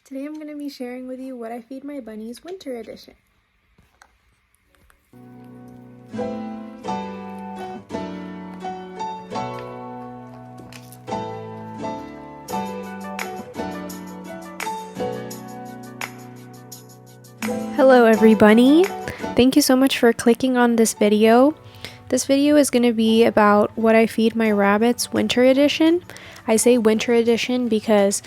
Today I'm going to be sharing with you what I feed my bunnies winter edition. Hello everybody! Thank you so much for clicking on this video. This video is going to be about what I feed my rabbits winter edition. I say winter edition because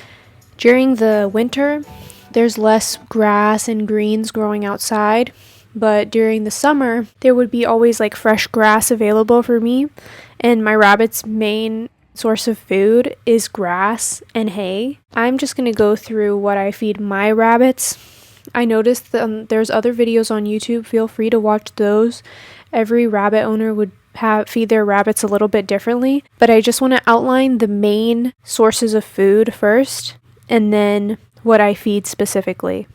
during the winter there's less grass and greens growing outside, but during the summer there would be always like fresh grass available for me, and my rabbits' main source of food is grass and hay. I'm just going to go through what I feed my rabbits. I noticed there's other videos on YouTube. Feel free to watch those. Every rabbit owner would feed their rabbits a little bit differently, but I just want to outline the main sources of food first, and then what I feed specifically.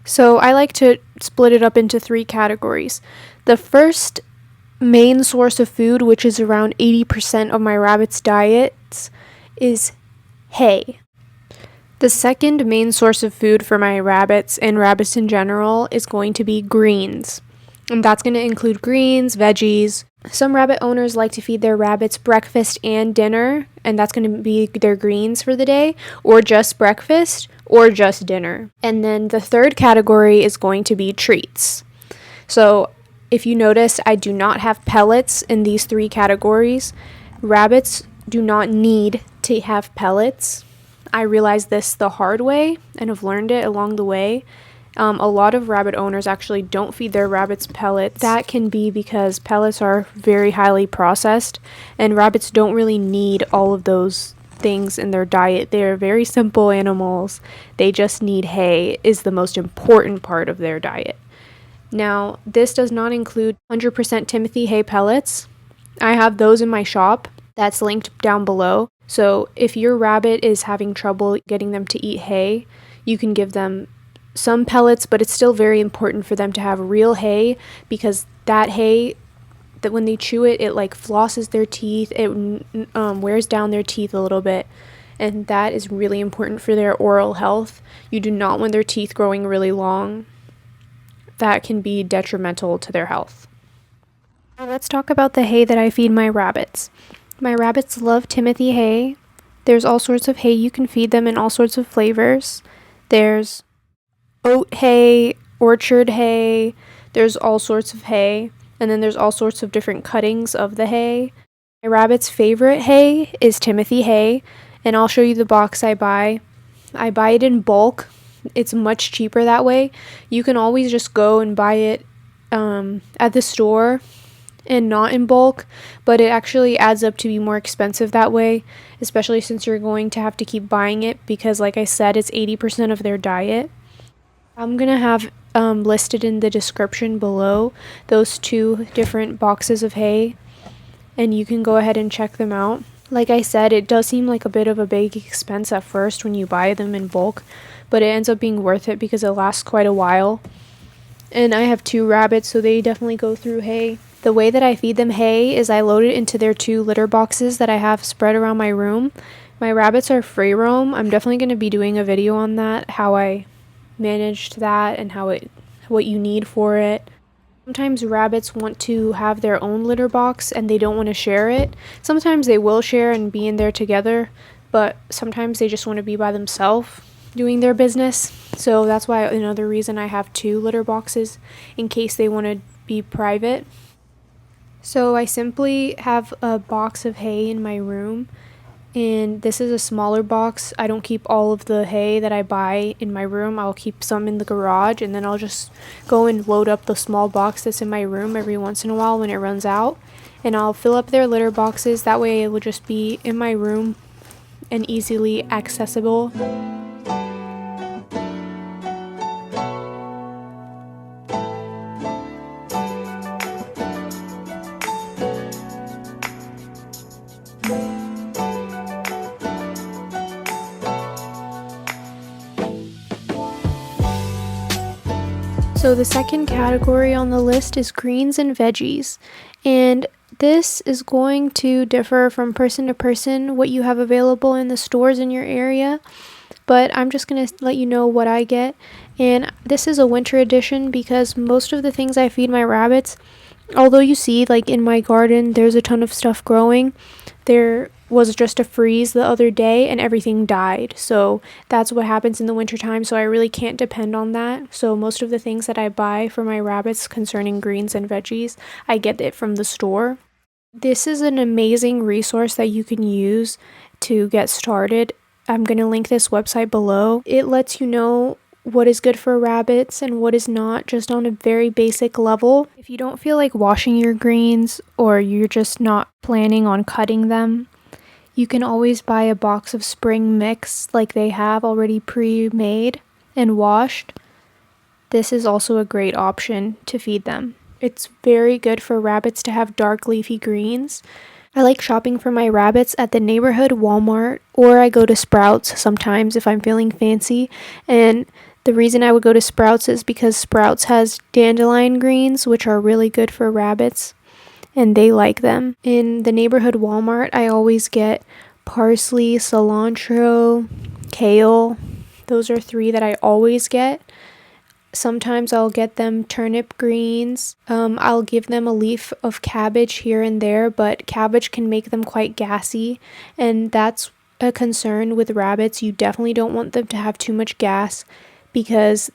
So I like to split it up into 3 categories. The first main source of food, which is around 80% of my rabbits' diets, is hay. The second main source of food for my rabbits and rabbits in general is going to be greens. And that's going to include greens, veggies. Some rabbit owners like to feed their rabbits breakfast and dinner, and that's going to be their greens for the day, or just breakfast, or just dinner. And then the third category is going to be treats. So if you notice, I do not have pellets in these 3 categories. Rabbits do not need to have pellets. I realized this the hard way and have learned it along the way. A lot of rabbit owners actually don't feed their rabbits pellets. That can be because pellets are very highly processed, and rabbits don't really need all of those things in their diet. They are very simple animals. They just need hay is the most important part of their diet. Now, this does not include 100% Timothy hay pellets. I have those in my shop. That's linked down below. So if your rabbit is having trouble getting them to eat hay, you can give them some pellets, but it's still very important for them to have real hay, because that hay, that when they chew it, it like flosses their teeth. It wears down their teeth a little bit, and that is really important for their oral health. You do not want their teeth growing really long. That can be detrimental to their health. Now let's talk about the hay that I feed my rabbits. My rabbits love Timothy hay. There's all sorts of hay you can feed them in all sorts of flavors. There's oat hay, orchard hay, there's all sorts of hay, and then there's all sorts of different cuttings of the hay. My rabbit's favorite hay is Timothy hay, and I'll show you the box I buy. I buy it in bulk. It's much cheaper that way. You can always just go and buy it at the store and not in bulk, but it actually adds up to be more expensive that way, especially since you're going to have to keep buying it because, like I said, it's 80% of their diet. I'm going to have listed in the description below those 2 different boxes of hay, and you can go ahead and check them out. Like I said, it does seem like a bit of a big expense at first when you buy them in bulk, but it ends up being worth it because it lasts quite a while. And I have 2 rabbits, so they definitely go through hay. The way that I feed them hay is I load it into their 2 litter boxes that I have spread around my room. My rabbits are free roam. I'm definitely going to be doing a video on that, how I managed that and what you need for it. Sometimes rabbits want to have their own litter box and they don't want to share it. Sometimes they will share and be in there together, but sometimes they just want to be by themselves doing their business. So that's why another reason I have 2 litter boxes, in case they want to be private. So I simply have a box of hay in my room, and this is a smaller box. I don't keep all of the hay that I buy in my room. I'll keep some in the garage, and then I'll just go and load up the small box that's in my room every once in a while when it runs out, and I'll fill up their litter boxes. That way it will just be in my room and easily accessible. So the second category on the list is greens and veggies, and this is going to differ from person to person what you have available in the stores in your area. but I'm just going to let you know what I get. And this is a winter edition because most of the things I feed my rabbits, although you see like in my garden there's a ton of stuff growing, there was just a freeze the other day and everything died. So that's what happens in the wintertime, so I really can't depend on that. So most of the things that I buy for my rabbits concerning greens and veggies, I get it from the store. This is an amazing resource that you can use to get started. I'm going to link this website below. It lets you know what is good for rabbits and what is not, just on a very basic level. If you don't feel like washing your greens or you're just not planning on cutting them, you can always buy a box of spring mix like they have already pre-made and washed. This is also a great option to feed them. It's very good for rabbits to have dark leafy greens. I like shopping for my rabbits at the neighborhood Walmart, or I go to Sprouts sometimes if I'm feeling fancy. And the reason I would go to Sprouts is because Sprouts has dandelion greens, which are really good for rabbits, and they like them. In the neighborhood Walmart, I always get parsley, cilantro, kale. Those are 3 that I always get. Sometimes I'll get them turnip greens. I'll give them a leaf of cabbage here and there, but cabbage can make them quite gassy, and that's a concern with rabbits. You definitely don't want them to have too much gas because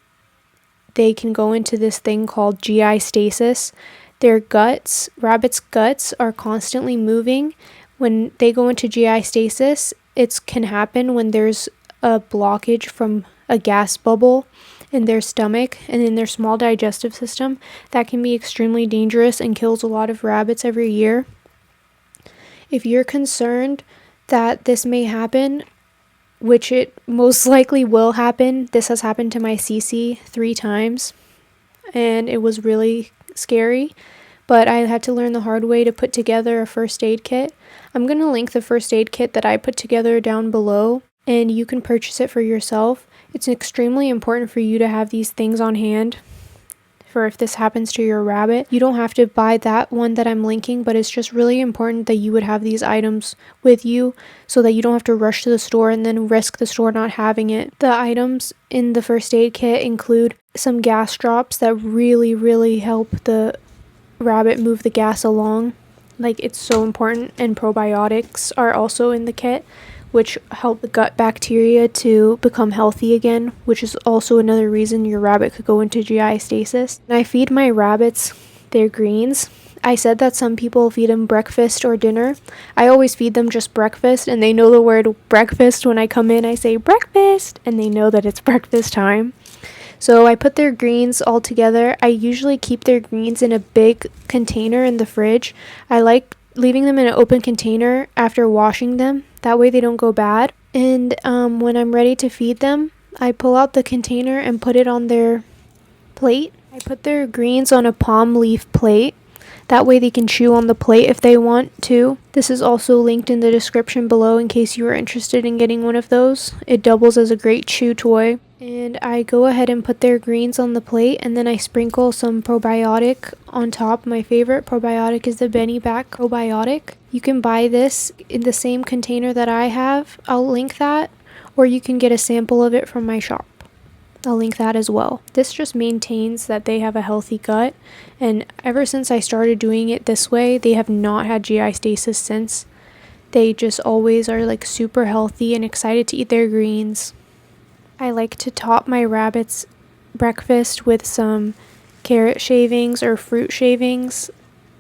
they can go into this thing called GI stasis. Their guts, rabbits' guts, are constantly moving. When they go into GI stasis, it can happen when there's a blockage from a gas bubble in their stomach and in their small digestive system. That can be extremely dangerous and kills a lot of rabbits every year. If you're concerned that this may happen, which it most likely will happen, this has happened to my CC 3 times, and it was really scary, but I had to learn the hard way to put together a first aid kit. I'm going to link the first aid kit that I put together down below, and you can purchase it for yourself. It's extremely important for you to have these things on hand for if this happens to your rabbit. You don't have to buy that one that I'm linking, but it's just really important that you would have these items with you so that you don't have to rush to the store and then risk the store not having it. The items in the first aid kit include some gas drops that really help the rabbit move the gas along. Like, it's so important. And probiotics are also in the kit, which help the gut bacteria to become healthy again, which is also another reason your rabbit could go into GI stasis. And I feed my rabbits their greens. I said that some people feed them breakfast or dinner. I always feed them just breakfast, and they know the word breakfast. When I come in, I say breakfast, and they know that it's breakfast time. So I put their greens all together. I usually keep their greens in a big container in the fridge. I like leaving them in an open container after washing them. That way they don't go bad. And when I'm ready to feed them, I pull out the container and put it on their plate. I put their greens on a palm leaf plate. That way they can chew on the plate if they want to. This is also linked in the description below in case you are interested in getting one of those. It doubles as a great chew toy. And I go ahead and put their greens on the plate, and then I sprinkle some probiotic on top. My favorite probiotic is the Benebac probiotic. You can buy this in the same container that I have. I'll link that, or you can get a sample of it from my shop. I'll link that as well. This just maintains that they have a healthy gut, and ever since I started doing it this way, they have not had GI stasis since. They just always are like super healthy and excited to eat their greens. I like to top my rabbits' breakfast with some carrot shavings or fruit shavings.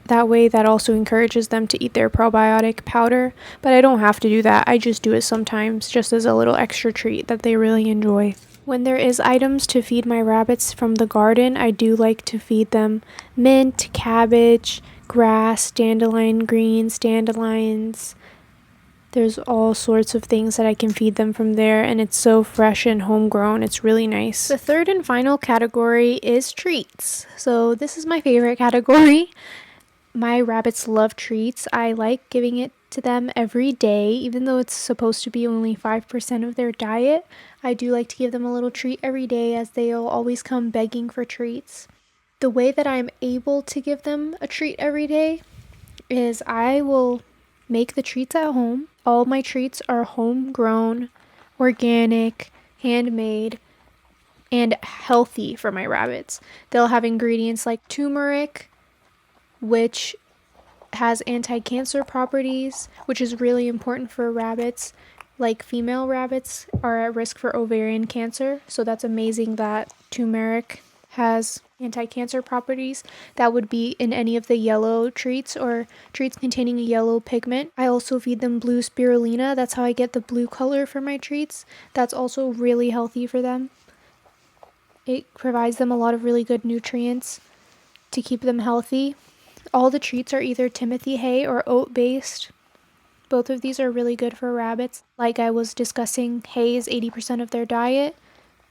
That way that also encourages them to eat their probiotic powder, but I don't have to do that. I just do it sometimes just as a little extra treat that they really enjoy. When there is items to feed my rabbits from the garden, I do like to feed them mint, cabbage, grass, dandelion greens, dandelions. There's all sorts of things that I can feed them from there, and it's so fresh and homegrown. It's really nice. The third and final category is treats. So this is my favorite category. My rabbits love treats. I like giving it to them every day, even though it's supposed to be only 5% of their diet. I do like to give them a little treat every day, as they'll always come begging for treats. The way that I'm able to give them a treat every day is I will make the treats at home. All my treats are homegrown, organic, handmade, and healthy for my rabbits. They'll have ingredients like turmeric, which has anti-cancer properties, which is really important for rabbits. Like female rabbits are at risk for ovarian cancer, so that's amazing that turmeric has anti-cancer properties. That would be in any of the yellow treats or treats containing a yellow pigment. I also feed them blue spirulina. That's how I get the blue color for my treats. That's also really healthy for them. It provides them a lot of really good nutrients to keep them healthy. All the treats are either Timothy hay or oat based. Both of these are really good for rabbits. Like I was discussing, hay is 80% of their diet,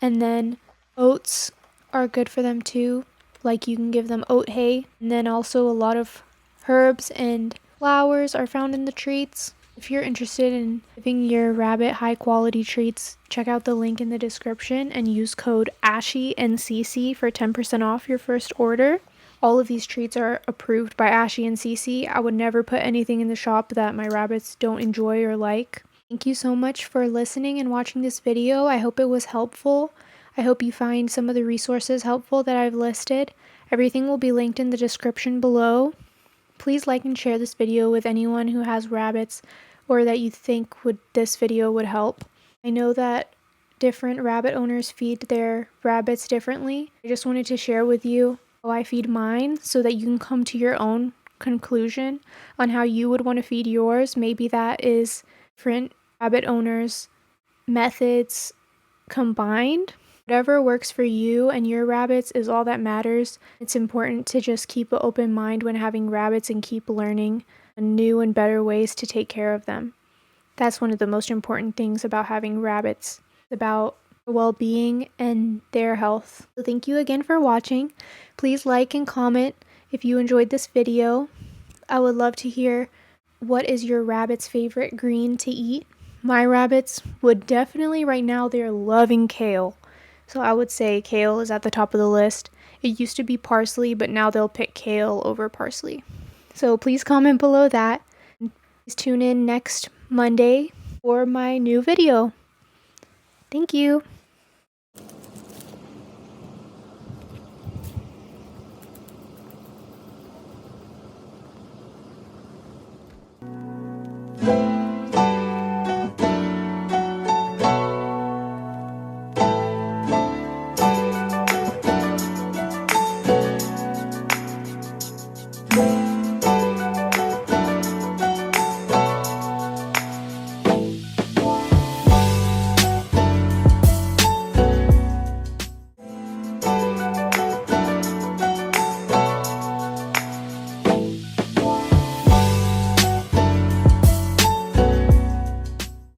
and then oats are good for them too. Like you can give them oat hay, and then also a lot of herbs and flowers are found in the treats. If you're interested in giving your rabbit high quality treats, check out the link in the description and use code Ashy and CC for 10% off your first order. All of these treats are approved by Ashy and CC. I would never put anything in the shop that my rabbits don't enjoy or like. Thank you so much for listening and watching this video. I hope it was helpful. I hope you find some of the resources helpful that I've listed. Everything will be linked in the description below. Please like and share this video with anyone who has rabbits or that you think this video would help. I know that different rabbit owners feed their rabbits differently. I just wanted to share with you how I feed mine so that you can come to your own conclusion on how you would want to feed yours. Maybe that is different rabbit owners' methods combined. Whatever works for you and your rabbits is all that matters. It's important to just keep an open mind when having rabbits and keep learning new and better ways to take care of them. That's one of the most important things about having rabbits, about well-being and their health. So thank you again for watching. Please like and comment if you enjoyed this video. I would love to hear what is your rabbit's favorite green to eat. My rabbits would definitely, right now, they're loving kale. So I would say kale is at the top of the list. It used to be parsley, but now they'll pick kale over parsley. So please comment below that. Please tune in next Monday for my new video. Thank you.